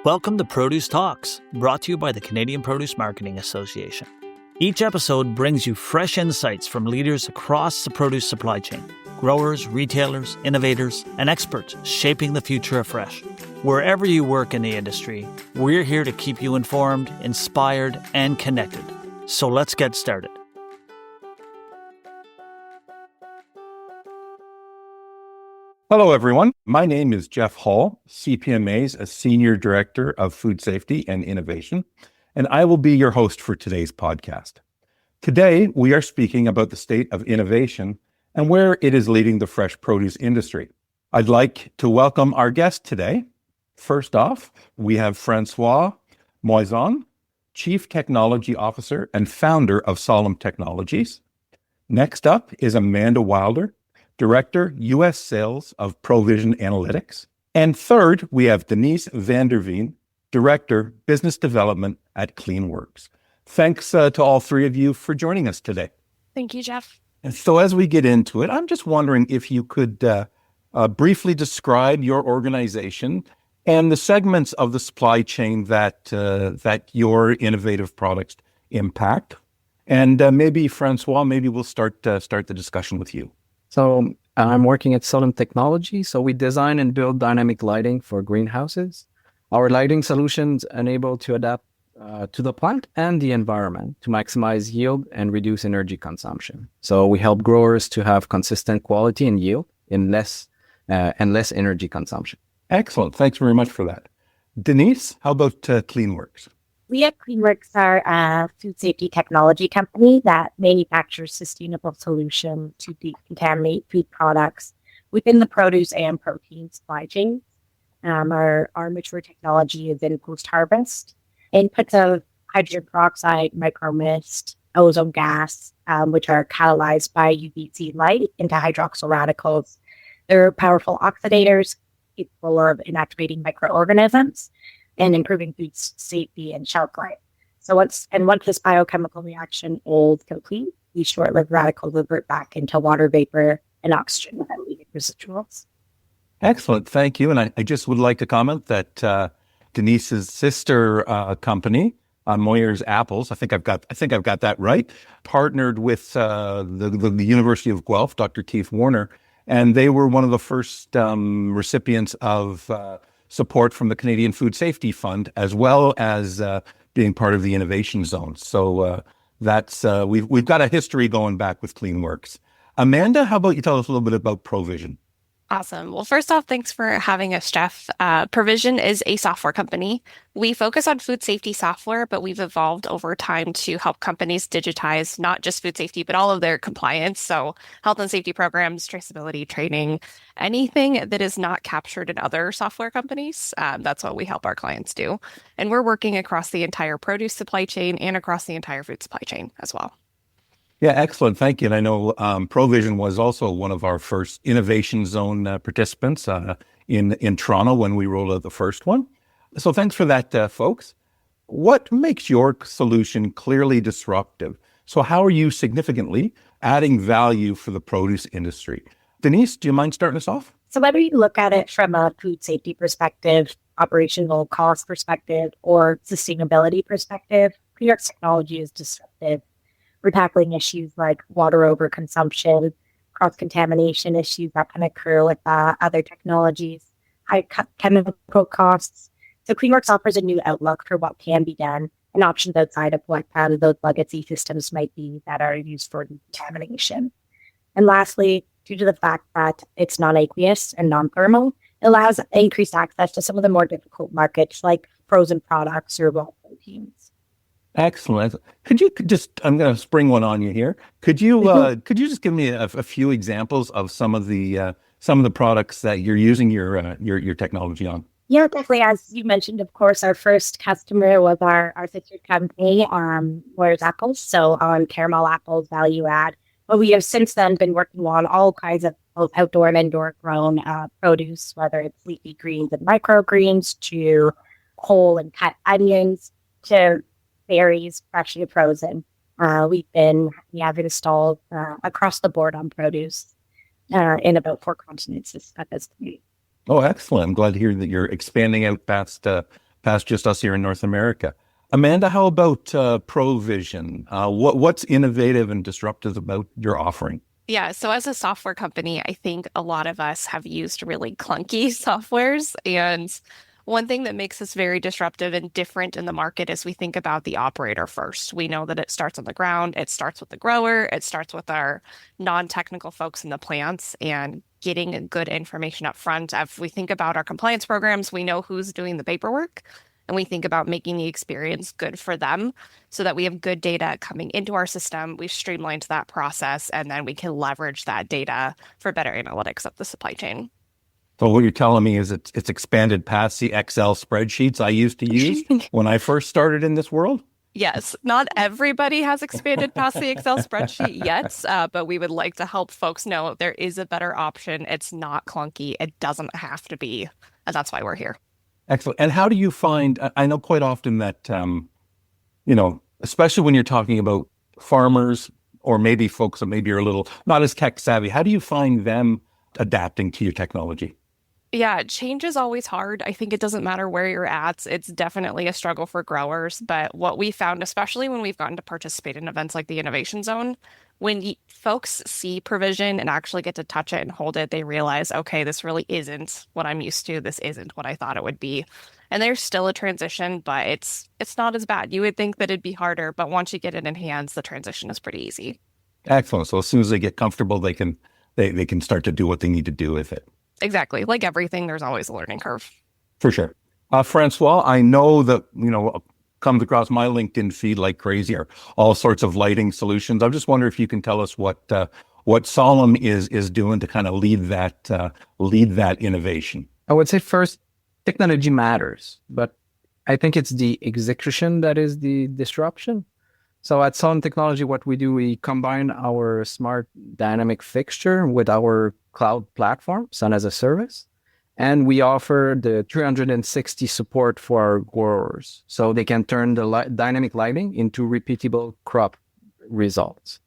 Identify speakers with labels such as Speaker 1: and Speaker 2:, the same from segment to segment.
Speaker 1: Welcome to Produce Talks, brought to you by the Canadian Produce Marketing Association. Each episode brings you fresh insights from leaders across the produce supply chain, growers, retailers, innovators, and experts shaping the future of fresh. Wherever you work in the industry, we're here to keep you informed, inspired, and connected. So let's get started.
Speaker 2: Hello, everyone. My name is Jeff Hall, CPMA's a Senior Director of Food Safety and Innovation, and I will be your host for today's podcast. Today, we are speaking about the state of innovation and where it is leading the fresh produce industry. I'd like to welcome our guest today. First off, we have Francois Moisan, Chief Technology Officer and founder of Sollum Technologies. Next up is Amanda Wilder, Director, U.S. Sales of Provision Analytics. And third, we have Denise Venderveen, Director, Business Development at CleanWorks. Thanks to all three of you for joining us today.
Speaker 3: Thank you, Jeff.
Speaker 2: And so as we get into it, I'm just wondering if you could briefly describe your organization and the segments of the supply chain that your innovative products impact. And maybe, Francois, we'll start the discussion with you.
Speaker 4: So I'm working at Sollum Technologies. So we design and build dynamic lighting for greenhouses. Our lighting solutions enable to adapt to the plant and the environment to maximize yield and reduce energy consumption. So we help growers to have consistent quality and yield in less energy consumption.
Speaker 2: Excellent. Thanks very much for that. Denise, how about CleanWorks?
Speaker 5: We at CleanWorks are a food safety technology company that manufactures sustainable solutions to decontaminate food products within the produce and protein supply chain. Our mature technology is in post-harvest. Inputs of hydrogen peroxide, micromist, ozone gas, which are catalyzed by UVC light into hydroxyl radicals. They're powerful oxidators capable of inactivating microorganisms and improving food safety and shelf life. So once this biochemical reaction is complete, these short-lived radicals revert back into water vapor and oxygen without leaving residuals.
Speaker 2: Excellent, thank you. And I just would like to comment that Denise's sister company, Moyer's Apples, I think I've got that right, partnered with the University of Guelph, Dr. Keith Warner, and they were one of the first recipients of support from the Canadian Food Safety Fund, as well as being part of the innovation zone. So that's we've got a history going back with CleanWorks. Amanda, how about you tell us a little bit about Provision?
Speaker 3: Awesome. Well, first off, thanks for having us, Jeff. Provision is a software company. We focus on food safety software, but we've evolved over time to help companies digitize not just food safety, but all of their compliance. So health and safety programs, traceability, training, anything that is not captured in other software companies. That's what we help our clients do. And we're working across the entire produce supply chain and across the entire food supply chain as well.
Speaker 2: Yeah, excellent. Thank you. And I know Provision was also one of our first innovation zone participants in Toronto when we rolled out the first one. So thanks for that, folks. What makes your solution clearly disruptive? So how are you significantly adding value for the produce industry? Denise, do you mind starting us off?
Speaker 5: So whether you look at it from a food safety perspective, operational cost perspective, or sustainability perspective, CleanWorks technology is disruptive. We're tackling issues like water overconsumption, cross-contamination issues that can occur with other technologies, high chemical costs. So CleanWorks offers a new outlook for what can be done and options outside of what those legacy systems might be that are used for decontamination. And lastly, due to the fact that it's non-aqueous and non-thermal, it allows increased access to some of the more difficult markets like frozen products or raw proteins.
Speaker 2: Excellent. Could you I'm going to spring one on you here. Could you just give me a few examples of some of the products that you're using your technology on?
Speaker 5: Yeah, definitely. As you mentioned, of course, our first customer was our sister company, Moyer's Apples. So on caramel apples, value add. But we have since then been working on all kinds of both outdoor and indoor grown produce, whether it's leafy greens and microgreens, to whole and cut onions, to berries, freshly frozen. We have installed across the board on produce in about 4 continents at this point.
Speaker 2: Oh, excellent. I'm glad to hear that you're expanding out past past just us here in North America. Amanda, how about Provision? What's innovative and disruptive about your offering?
Speaker 3: Yeah, so as a software company, I think a lot of us have used really clunky softwares. And one thing that makes us very disruptive and different in the market is we think about the operator first. We know that it starts on the ground, it starts with the grower, it starts with our non-technical folks in the plants and getting good information up front. If we think about our compliance programs, we know who's doing the paperwork. And we think about making the experience good for them so that we have good data coming into our system. We've streamlined that process, and then we can leverage that data for better analytics of the supply chain.
Speaker 2: So what you're telling me is it's expanded past the Excel spreadsheets I used to use when I first started in this world?
Speaker 3: Yes, not everybody has expanded past the Excel spreadsheet yet, but we would like to help folks know there is a better option. It's not clunky. It doesn't have to be. And that's why we're here.
Speaker 2: Excellent. And how do you find, I know quite often that, especially when you're talking about farmers or maybe folks that maybe are a little not as tech savvy, how do you find them adapting to your technology?
Speaker 3: Yeah, change is always hard. I think it doesn't matter where you're at. It's definitely a struggle for growers. But what we found, especially when we've gotten to participate in events like the Innovation Zone, when folks see Provision and actually get to touch it and hold it, they realize, okay, this really isn't what I'm used to. This isn't what I thought it would be. And there's still a transition, but it's not as bad. You would think that it'd be harder, but once you get it in hands, the transition is pretty easy.
Speaker 2: Excellent. So as soon as they get comfortable, they can start to do what they need to do with it.
Speaker 3: Exactly. Like everything, there's always a learning curve.
Speaker 2: For sure. Francois, I know that, comes across my LinkedIn feed like crazy are all sorts of lighting solutions. I just wonder if you can tell us what Sollum is doing to kind of lead that innovation.
Speaker 4: I would say first, technology matters, but I think it's the execution that is the disruption. So at Sollum Technology, what we do, we combine our smart dynamic fixture with our cloud platform, Sun as a Service, and we offer the 360 support for our growers, so they can turn the dynamic lighting into repeatable crop results.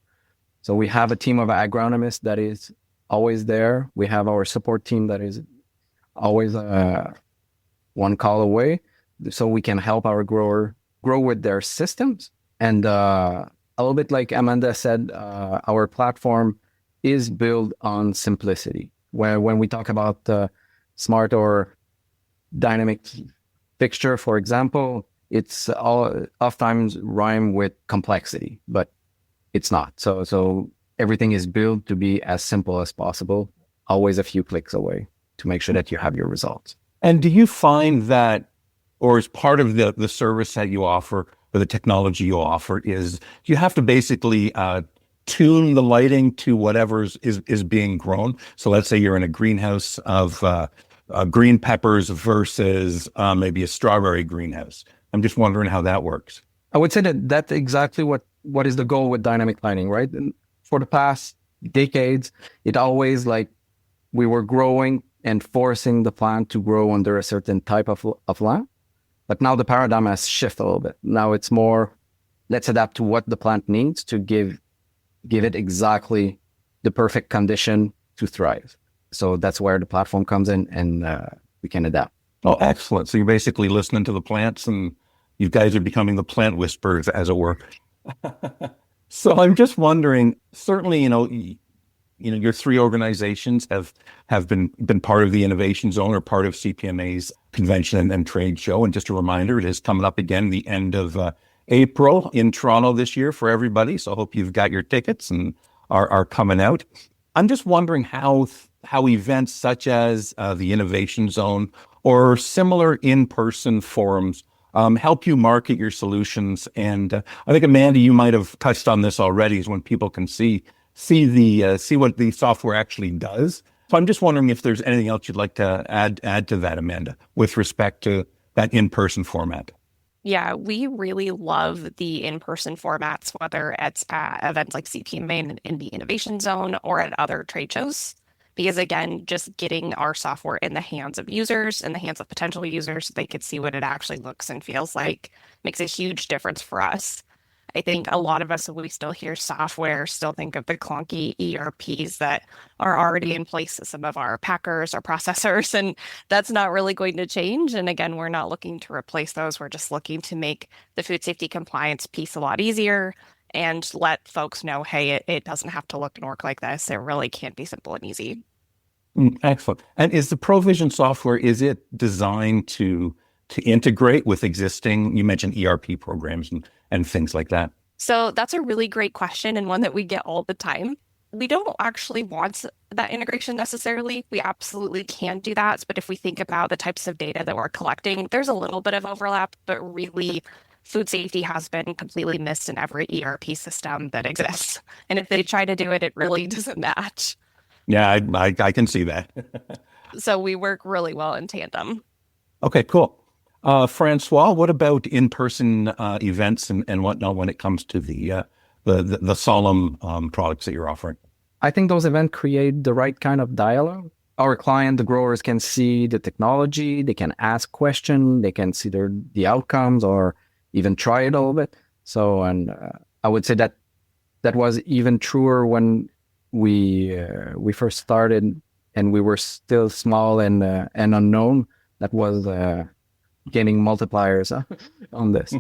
Speaker 4: So we have a team of agronomists that is always there. We have our support team that is always one call away, so we can help our grower grow with their systems. And a little bit like Amanda said, our platform is built on simplicity. Where when we talk about smart or dynamic fixture, for example, it's all oftentimes rhyme with complexity, but it's not. So everything is built to be as simple as possible, always a few clicks away to make sure that you have your results.
Speaker 2: And do you find that, or as part of the service that you offer, or the technology you offer, is you have to basically tune the lighting to whatever is being grown? So let's say you're in a greenhouse of green peppers versus maybe a strawberry greenhouse. I'm just wondering how that works.
Speaker 4: I would say that that's exactly what is the goal with dynamic lighting, right? And for the past decades, it always like we were growing and forcing the plant to grow under a certain type of land. But now the paradigm has shifted a little bit. Now it's more, let's adapt to what the plant needs to give it exactly the perfect condition to thrive. So that's where the platform comes in, and we can adapt.
Speaker 2: Oh, excellent. So you're basically listening to the plants, and you guys are becoming the plant whisperers, as it were. So I'm just wondering, certainly, your three organizations have been part of the Innovation Zone or part of CPMA's convention and trade show. And just a reminder, it is coming up again the end of April in Toronto this year for everybody. So I hope you've got your tickets and are coming out. I'm just wondering how events such as the Innovation Zone or similar in-person forums help you market your solutions. And I think, Amanda, you might have touched on this already, is when people can see what the software actually does. So I'm just wondering if there's anything else you'd like to add to that, Amanda, with respect to that in-person format.
Speaker 3: Yeah, we really love the in-person formats, whether it's at events like CPMA in the Innovation Zone or at other trade shows. Because again, just getting our software in the hands of users, in the hands of potential users, so they could see what it actually looks and feels like, makes a huge difference for us. I think a lot of us, when we still hear software, still think of the clunky ERPs that are already in place with some of our packers or processors, and that's not really going to change. And again, we're not looking to replace those. We're just looking to make the food safety compliance piece a lot easier and let folks know, hey, it doesn't have to look and work like this. It really can be simple and easy.
Speaker 2: Excellent. And is the Provision software, is it designed to integrate with existing, you mentioned ERP programs and things like that?
Speaker 3: So that's a really great question and one that we get all the time. We don't actually want that integration necessarily. We absolutely can do that. But if we think about the types of data that we're collecting, there's a little bit of overlap, but really food safety has been completely missed in every ERP system that exists. And if they try to do it, it really doesn't match.
Speaker 2: Yeah, I can see that.
Speaker 3: So we work really well in tandem.
Speaker 2: Okay, cool. Francois, what about in-person events and whatnot when it comes to the Sollum products that you're offering?
Speaker 4: I think those events create the right kind of dialogue. Our client, the growers, can see the technology, they can ask questions, they can see the outcomes or even try it a little bit. So, and I would say that was even truer when we first started and we were still small and unknown. That was gaining multipliers on this.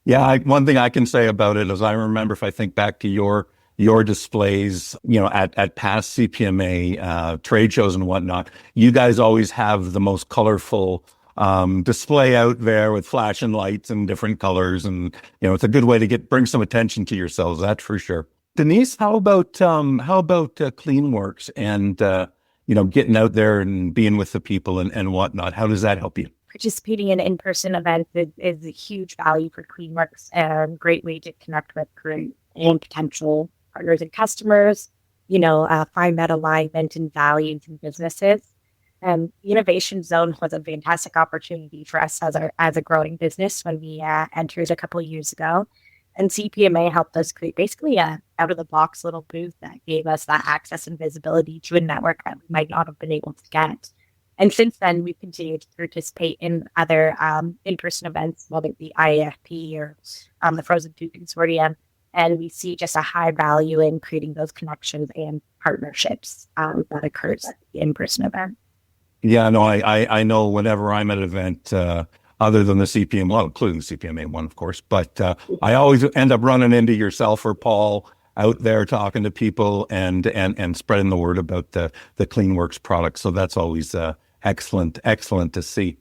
Speaker 2: Yeah, one thing I can say about it is I remember, if I think back to your displays, at past CPMA trade shows and whatnot, you guys always have the most colorful display out there with flashing lights and different colors, and it's a good way to bring some attention to yourselves. That's for sure. Denise, how about CleanWorks and getting out there and being with the people and whatnot? How does that help you?
Speaker 5: Participating in in-person events is a huge value for CleanWorks and a great way to connect with current and potential partners and customers, find that alignment and values in businesses. The Innovation Zone was a fantastic opportunity for us as a growing business when we entered a couple of years ago. And CPMA helped us create basically a out-of-the-box little booth that gave us that access and visibility to a network that we might not have been able to get. And since then, we've continued to participate in other in-person events, whether it be IAFP or the Frozen Food Consortium. And we see just a high value in creating those connections and partnerships that occurs at the in-person event.
Speaker 2: Yeah, no, I know whenever I'm at an event, other than the CPM, well, including the CPMA one, of course, but I always end up running into yourself or Paul out there talking to people and spreading the word about the CleanWorks product. So that's always excellent to see.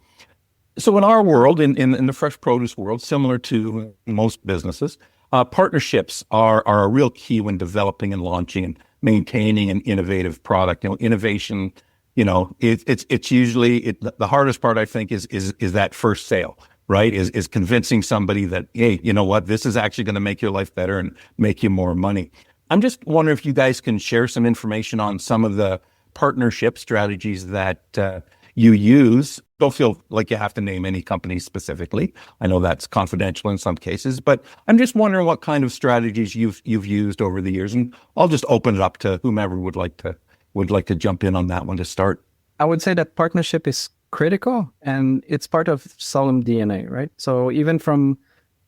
Speaker 2: So in our world, in the fresh produce world, similar to most businesses, partnerships are a real key when developing and launching and maintaining an innovative product. Innovation, it's usually the hardest part, I think, is that first sale, right? Is convincing somebody that, hey, you know what, this is actually going to make your life better and make you more money. I'm just wondering if you guys can share some information on some of the partnership strategies that you use. Don't feel like you have to name any company specifically. I know that's confidential in some cases, but I'm just wondering what kind of strategies you've used over the years, and I'll just open it up to whomever would like to jump in on that one to start.
Speaker 4: I would say that partnership is critical and it's part of Sollum DNA, right? So even from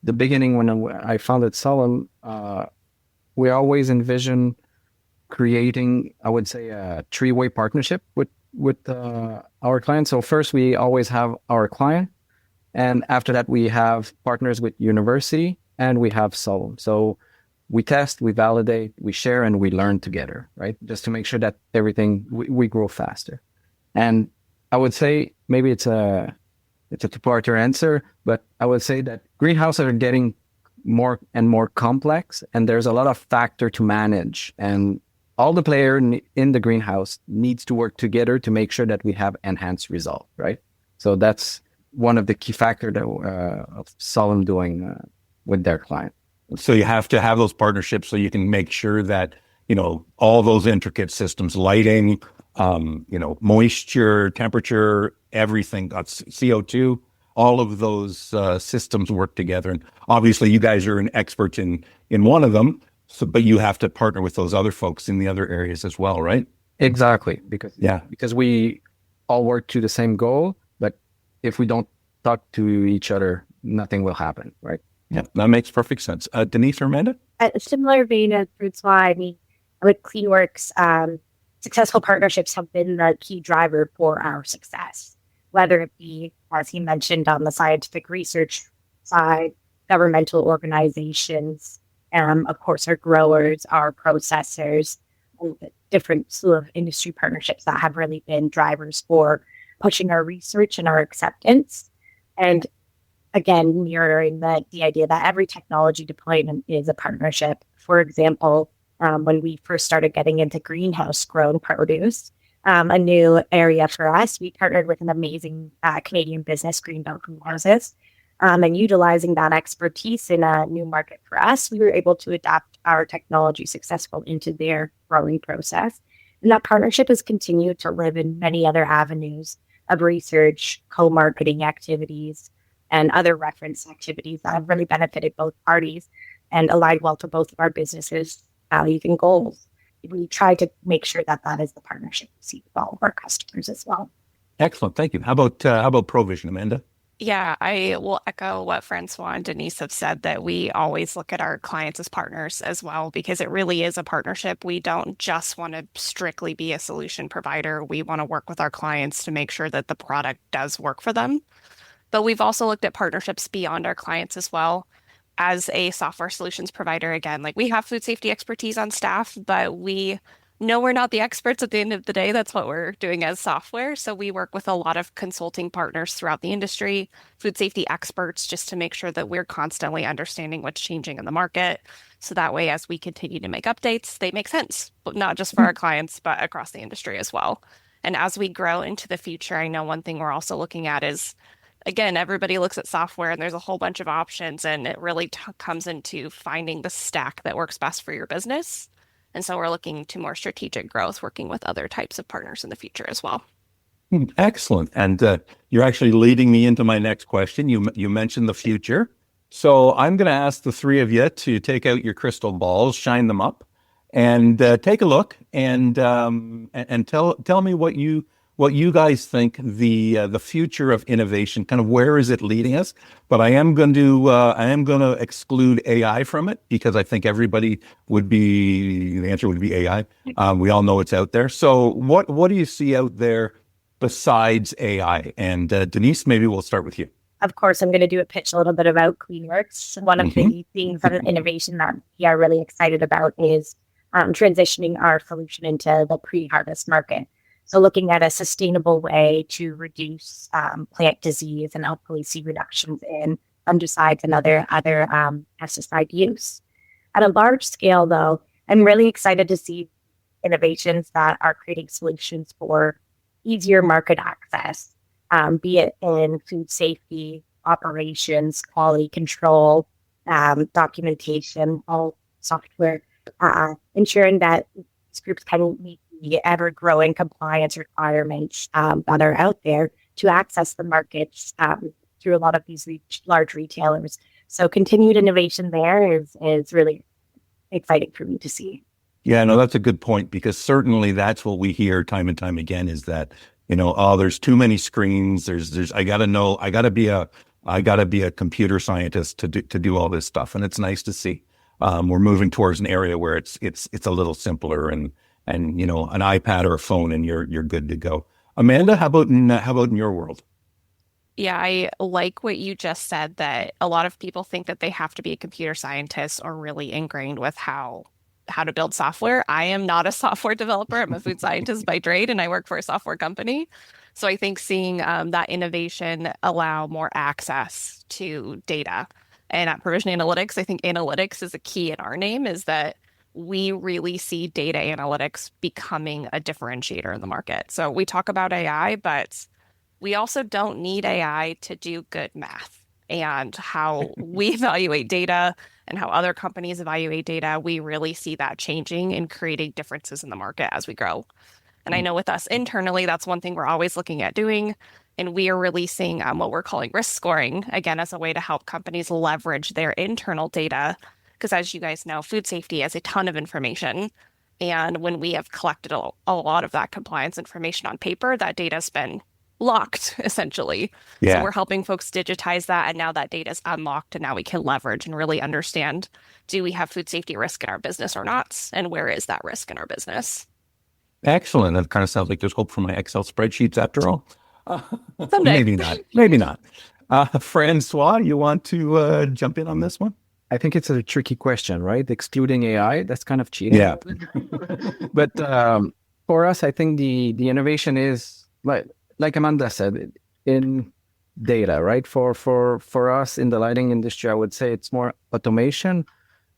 Speaker 4: the beginning when I founded Sollum, we always envision creating, I would say, a three-way partnership with our clients. So first, we always have our client, and after that, we have partners with university, and we have Sollum. So we test, we validate, we share, and we learn together, right? Just to make sure that we grow faster. And I would say maybe it's a two-parter answer, but I would say that greenhouses are getting more and more complex, and there's a lot of factor to manage, and all the players in the greenhouse needs to work together to make sure that we have enhanced result, right? So that's one of the key factors that of Sollum doing with their client.
Speaker 2: So you have to have those partnerships so you can make sure that, all those intricate systems, lighting, moisture, temperature, everything, CO2, all of those systems work together. And obviously you guys are an expert in one of them, but you have to partner with those other folks in the other areas as well, right?
Speaker 4: Exactly. Because we all work to the same goal, but if we don't talk to each other, nothing will happen, right?
Speaker 2: Yeah, that makes perfect sense. Denise or Amanda?
Speaker 5: A similar vein as Francois, I mean, with CleanWorks, successful partnerships have been the key driver for our success, whether it be, as he mentioned, on the scientific research side, governmental organizations, of course, our growers, our processors, and the different slew of industry partnerships that have really been drivers for pushing our research and our acceptance. And again, mirroring the idea that every technology deployment is a partnership. For example, when we first started getting into greenhouse grown produce, a new area for us, we partnered with an amazing Canadian business, Greenbelt Greenhouses. And utilizing that expertise in a new market for us, we were able to adapt our technology successful into their growing process. And that partnership has continued to live in many other avenues of research, co-marketing activities, and other reference activities that have really benefited both parties and aligned well to both of our businesses' values and goals. We try to make sure that that is the partnership we see with all of our customers as well.
Speaker 2: Excellent. Thank you. How about Provision, Amanda?
Speaker 3: Yeah, I will echo what Francois and Denise have said, that we always look at our clients as partners as well, because it really is a partnership. We don't just want to strictly be a solution provider. We want to work with our clients to make sure that the product does work for them. But we've also looked at partnerships beyond our clients as well. As a software solutions provider, again, like we have food safety expertise on staff, but we know we're not the experts at the end of the day. That's what we're doing as software. So we work with a lot of consulting partners throughout the industry, food safety experts, just to make sure that we're constantly understanding what's changing in the market. So that way, as we continue to make updates, they make sense, but not just for our clients, but across the industry as well. And as we grow into the future, I know one thing we're also looking at is, again, everybody looks at software and there's a whole bunch of options, and it really comes into finding the stack that works best for your business. And so we're looking to more strategic growth, working with other types of partners in the future as well.
Speaker 2: Excellent. And you're actually leading me into my next question. You mentioned the future. So I'm going to ask the three of you to take out your crystal balls, shine them up, and take a look and tell me what you guys think the future of innovation, kind of where is it leading us? But I am going to exclude AI from it, because I think the answer would be AI. We all know it's out there. So what do you see out there besides AI? And Denise, maybe we'll start with you.
Speaker 5: Of course, I'm going to do a pitch a little bit about CleanWorks. One of the things of innovation that we are really excited about is transitioning our solution into the pre-harvest market. So looking at a sustainable way to reduce plant disease and hopefully see reductions in fungicides and other pesticide use. At a large scale, though, I'm really excited to see innovations that are creating solutions for easier market access, be it in food safety, operations, quality control, documentation, all software, ensuring that these groups can meet the ever-growing compliance requirements that are out there to access the markets through a lot of these large retailers. So continued innovation there is really exciting for me to see.
Speaker 2: Yeah, no, that's a good point, because certainly that's what we hear time and time again, is that, there's too many screens. I got to be a computer scientist to do all this stuff. And it's nice to see we're moving towards an area where it's a little simpler, and an iPad or a phone, and you're good to go. Amanda, how about in your world?
Speaker 3: Yeah, I like what you just said, that a lot of people think that they have to be a computer scientist or really ingrained with how to build software. I am not a software developer. I'm a food scientist by trade, and I work for a software company. So I think seeing that innovation allow more access to data. And at Provision Analytics, I think analytics is a key in our name, is that we really see data analytics becoming a differentiator in the market. So we talk about AI, but we also don't need AI to do good math. And how we evaluate data and how other companies evaluate data, we really see that changing and creating differences in the market as we grow. And I know with us internally, that's one thing we're always looking at doing. And we are releasing what we're calling risk scoring, again, as a way to help companies leverage their internal data. Because as you guys know, food safety has a ton of information. And when we have collected a lot of that compliance information on paper, that data has been locked, essentially.
Speaker 2: Yeah.
Speaker 3: So we're helping folks digitize that, and now that data is unlocked, and now we can leverage and really understand, do we have food safety risk in our business or not? And where is that risk in our business?
Speaker 2: Excellent. That kind of sounds like there's hope for my Excel spreadsheets after all.
Speaker 3: Someday.
Speaker 2: Maybe not. Maybe not. Francois, you want to jump in on this one?
Speaker 4: I think it's a tricky question, right? Excluding AI, that's kind of cheating.
Speaker 2: Yeah.
Speaker 4: But for us, I think the innovation is like Amanda said, in data, right? For us in the lighting industry, I would say it's more automation,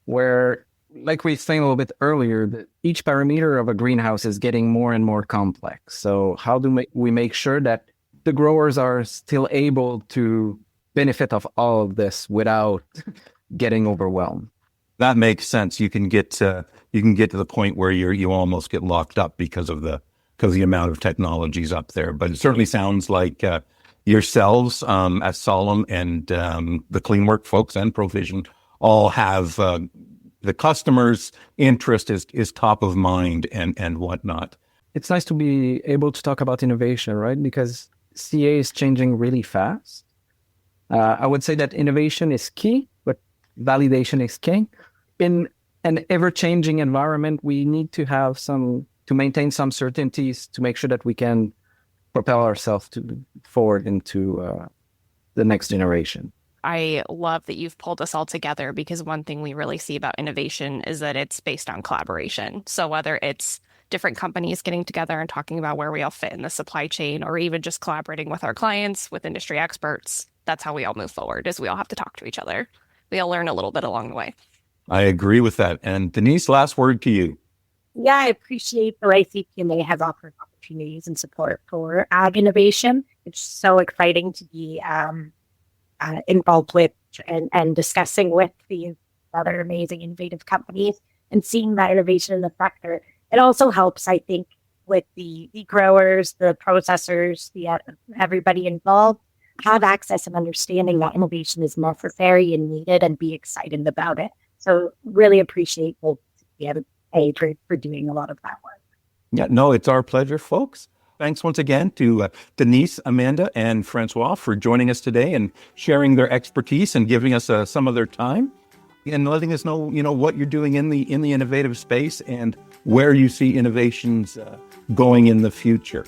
Speaker 4: where, like we were saying a little bit earlier, that each parameter of a greenhouse is getting more and more complex. So how do we make sure that the growers are still able to benefit of all of this without getting overwhelmed?
Speaker 2: That makes sense. You can get to the point where you almost get locked up because of the amount of technologies up there. But it certainly sounds like yourselves at Sollum and the Cleanwork folks and Provision all have the customer's interest is top of mind and whatnot.
Speaker 4: It's nice to be able to talk about innovation, right? Because CA is changing really fast. I would say that innovation is key, but validation is king. In an ever-changing environment, we need to maintain some certainties to make sure that we can propel ourselves forward into the next generation.
Speaker 3: I love that you've pulled us all together, because one thing we really see about innovation is that it's based on collaboration. So whether it's different companies getting together and talking about where we all fit in the supply chain, or even just collaborating with our clients, with industry experts, that's how we all move forward, is we all have to talk to each other. We all learn a little bit along the way.
Speaker 2: I agree with that. And Denise, last word to you.
Speaker 5: Yeah, I appreciate the way CPMA has offered opportunities and support for ag innovation. It's so exciting to be involved with and discussing with these other amazing innovative companies and seeing that innovation in the sector. It also helps, I think, with the growers, the processors, everybody involved, have access and understanding that innovation is necessary and needed, and be excited about it. So really appreciate both for doing a lot of that work.
Speaker 2: Yeah, no, it's our pleasure, folks. Thanks once again to Denise, Amanda, and Francois for joining us today and sharing their expertise and giving us some of their time and letting us know, what you're doing in the innovative space and where you see innovations going in the future.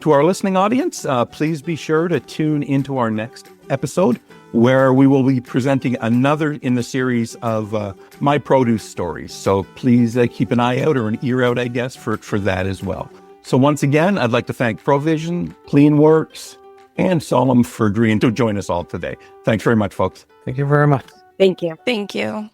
Speaker 2: To our listening audience, please be sure to tune into our next episode, where we will be presenting another in the series of My Produce Stories. So please keep an eye out, or an ear out, I guess, for that as well. So once again, I'd like to thank Provision, Cleanworks, and Sollum for agreeing to join us all today. Thanks very much, folks.
Speaker 4: Thank you very much.
Speaker 5: Thank you.
Speaker 3: Thank you.